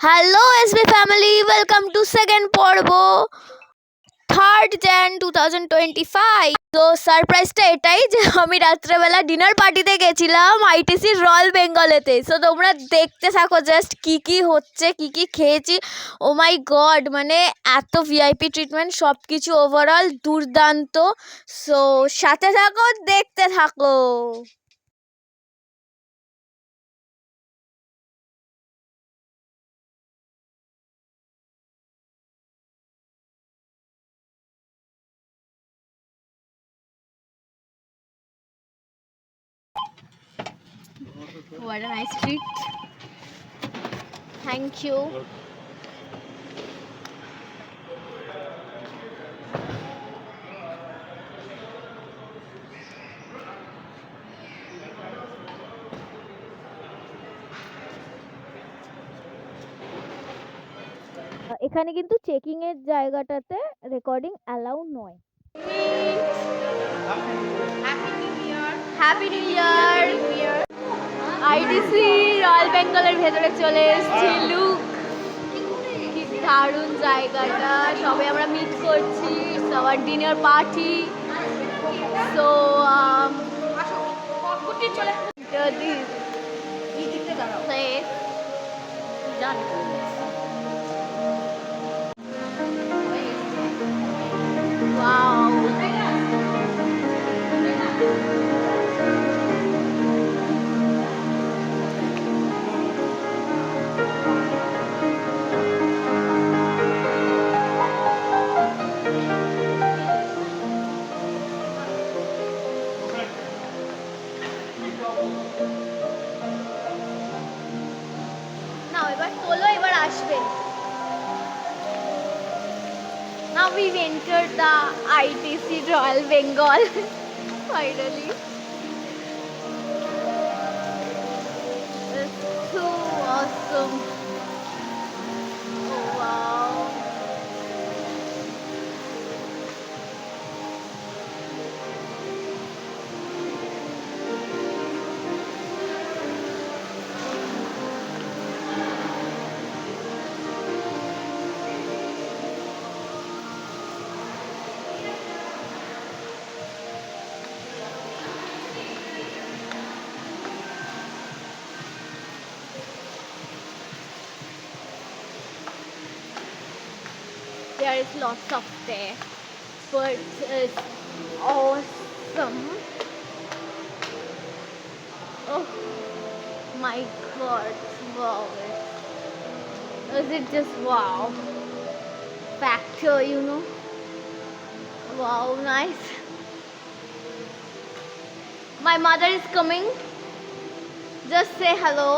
Hello SB family, welcome to second পর্ব 3rd Jan 2025। তো সারপ্রাইজটা এটাই যে আমি রাত্রেবেলা ডিনার পার্টিতে গেছিলাম আইটিসির রয়্যাল বেঙ্গলেতে। সো তোমরা দেখতে থাকো জাস্ট কি কি হচ্ছে, কি কি খেয়েছি। ও মাই গড, মানে এত ভিআইপি ট্রিটমেন্ট, সব কিছু ওভারঅল দুর্দান্ত। সো সাথে থাকো, দেখতে থাকো। What a nice treat. Thank you. এখানে কিন্তু চেকিং এর জায়গাটাতে রেকর্ডিং অ্যালাউ নয়। Happy new year. ITC royal বেঙ্গলের ভেতরে চলে এসেছি। লুক, কি দারুণ জায়গাটা। সবাই আমরা মিট করছি, সবার dinner party. So Now we've entered the ITC Royal Bengal finally. It's so awesome. Oh wow. There is lots of there, but it's awesome. Oh my god, wow. Is it just wow factor, you know? Wow, nice. My mother is coming. Just say hello.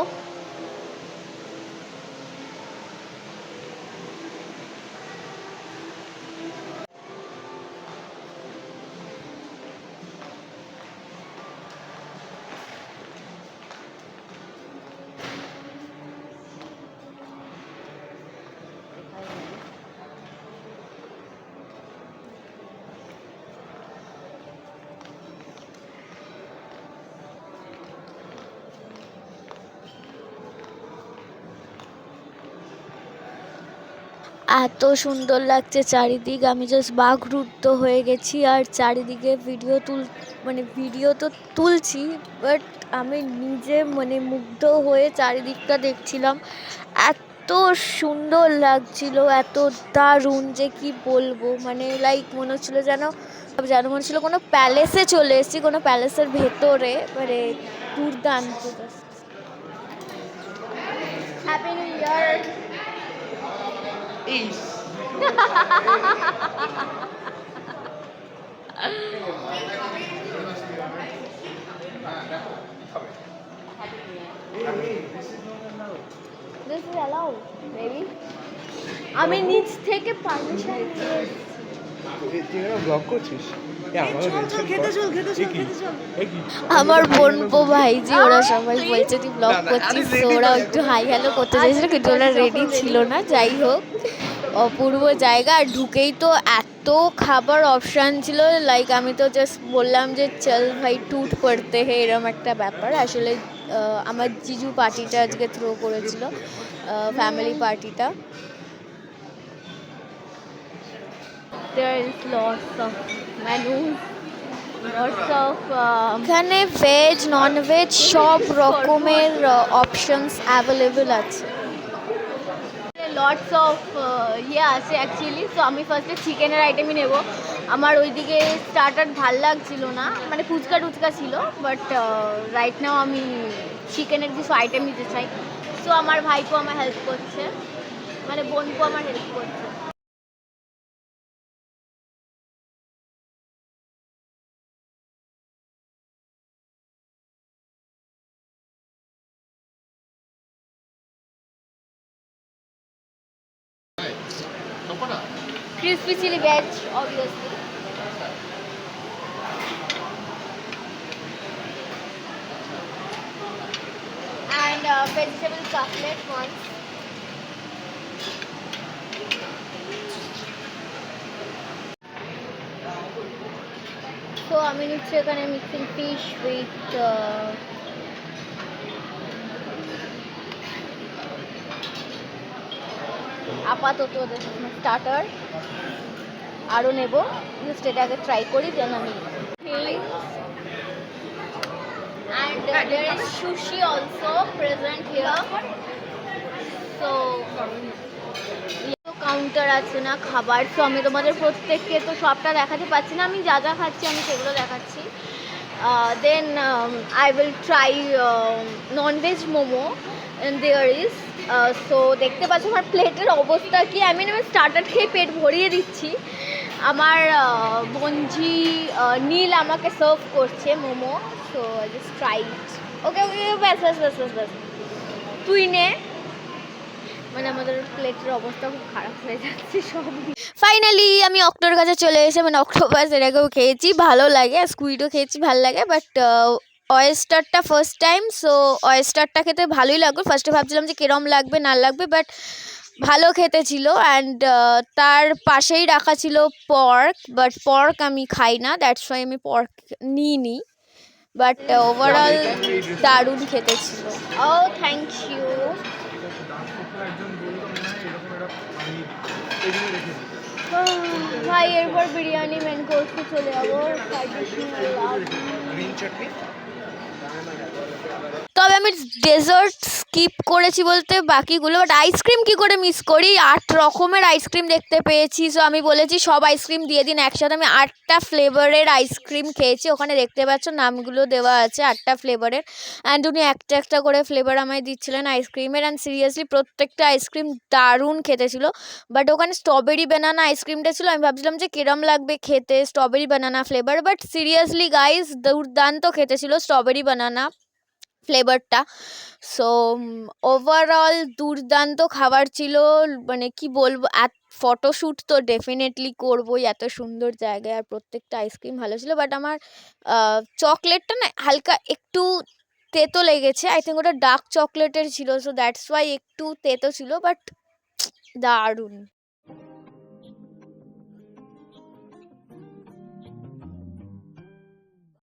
এত সুন্দর লাগছে চারিদিক, আমি just বাকরুদ্ধ হয়ে গেছি। আর চারিদিকে video তো তুলছি, বাট আমি নিজে মুগ্ধ হয়ে চারিদিকটা দেখছিলাম। এত সুন্দর লাগছিল, এত দারুণ যে কি বলবো। লাইক মনে হচ্ছিলো যেন মনে হচ্ছিলো কোনো প্যালেসে চলে এসেছি, কোনো প্যালেসের ভেতরে। দুর্দান্ত। Happy new year. This is allowed, baby. আমি নিচ থেকে পারমিশন ব্লক করছিস। আমার বোনপো ভাইজি ওরা সবাই বলছে তুই ব্লগ করছিস। তো ওরা একটু হাই হ্যালো করতে চাইছিল, কিন্তু ওরা রেডি ছিল না। যাই হোক, অপূর্ব জায়গা। আর ঢুকেই তো এত খাবার অপশান ছিল, লাইক আমি তো জাস্ট বললাম যে চল ভাই টুট করতে হে, এরম একটা ব্যাপার। আসলে আমার জিজু পার্টিটা আজকে থ্রো করেছিল, ফ্যামিলি পার্টিটা। There is lots of menus, lots of এখানে ভেজ নন ভেজ সব রকমের অপশনস অ্যাভেলেবল আছে। লটস অফ ইয়ে আছে অ্যাকচুয়ালি। সো আমি ফার্স্টে চিকেনের আইটেমই নেব। আমার ওইদিকে স্টার্টার ভাল লাগছিল না, মানে ফুচকা টুচকা ছিল, বাট রাইট নাও আমি চিকেনের কিছু আইটেম নিতে চাই। সো আমার ভাইপো আমার হেল্প করছে, মানে বোনপো আমার হেল্প করছে। Crispy chili veg, obviously. And vegetable cutlet once. So আমি নিচ্ছি এখানে মিক্সিং ফিশ উইথ আপাতত স্টার্টার আরও নেব, জাস্ট এটা আগে ট্রাই করি দেন আমি। And there is sushi also present here. So counter আছে না খাবার। তো আমি তোমাদের প্রত্যেককে তো সবটা দেখাতে পারছি না, আমি যা যা খাচ্ছি আমি সেগুলো দেখাচ্ছি। Then I will try nonveg momo and there is so দেখতে পাচ্ছ আমার প্লেটের অবস্থা কি। আমি স্টার্টার খেয়ে পেট ভরিয়ে দিচ্ছি। আমার বঞ্জি নীল আমাকে সার্ভ করছে momo. So I just try it. Okay okay, ব্যাস ব্যাস ব্যাস ব্যাস ব্যাস, তুই নে। মানে আমাদের প্লেটের অবস্থা খুব খারাপ হয়ে যাচ্ছে সব। ফাইনালি আমি অক্টোর কাছে চলে এসে, মানে অক্টোপাস এর আগেও খেয়েছি, ভালো লাগে, স্কুইডও খেয়েছি ভালো লাগে, বাট অয়েস্টারটা ফার্স্ট টাইম। সো অয়েস্টারটা খেতে ভালোই লাগবে। ফার্স্টে ভাবছিলাম যে কিরম লাগবে না লাগবে, বাট ভালো খেতে ছিল। অ্যান্ড তার পাশেই রাখা ছিল পর্ক, বাট পর্ক আমি খাই না, দ্যাটস ওয়াই আমি পর্ক নিইনি। বাট ওভারঅল দারুণ খেতে ছিল। ও থ্যাংক ইউ। ভাই এরপর বিরিয়ানি মেন কোর্সে চলে যাবো। তবে আমি ডেজার্ট স্কিপ করেছি বলতে বাকিগুলো, বাট আইসক্রিম কী করে মিস করি। 8 রকমের আইসক্রিম দেখতে পেয়েছি। সো আমি বলেছি সব আইসক্রিম দিয়ে দিন একসাথে। আমি 8টা ফ্লেভারের আইসক্রিম খেয়েছি। ওখানে দেখতে পাচ্ছ নামগুলো দেওয়া আছে 8টা ফ্লেভারের। অ্যান্ড উনি একটা একটা করে ফ্লেভার আমায় দিচ্ছিলেন আইসক্রিমের। অ্যান্ড সিরিয়াসলি প্রত্যেকটা আইসক্রিম দারুণ খেতে ছিল। বাট ওখানে স্ট্রবেরি বানানা আইসক্রিমটা ছিল, আমি ভাবছিলাম যে কিরম লাগবে খেতে strawberry banana flavour, but seriously guys দুর্দান্ত খেতে ছিল স্ট্রবেরি বানানা ফ্লেভারটা। সো ওভারঅল দুর্দান্ত খাবার ছিল। মানে কি বলবো, ফটোশ্যুট তো ডেফিনেটলি করবোই এত সুন্দর জায়গায়, আর প্রত্যেকটা আইসক্রিম ভালো ছিল। বাট আমার চকলেটটা না হালকা একটু তেতো লেগেছে। আই থিঙ্ক ওটা ডার্ক চকলেটের ছিল, সো দ্যাটস ওয়াই একটু তেতো ছিল, বাট দারুণ।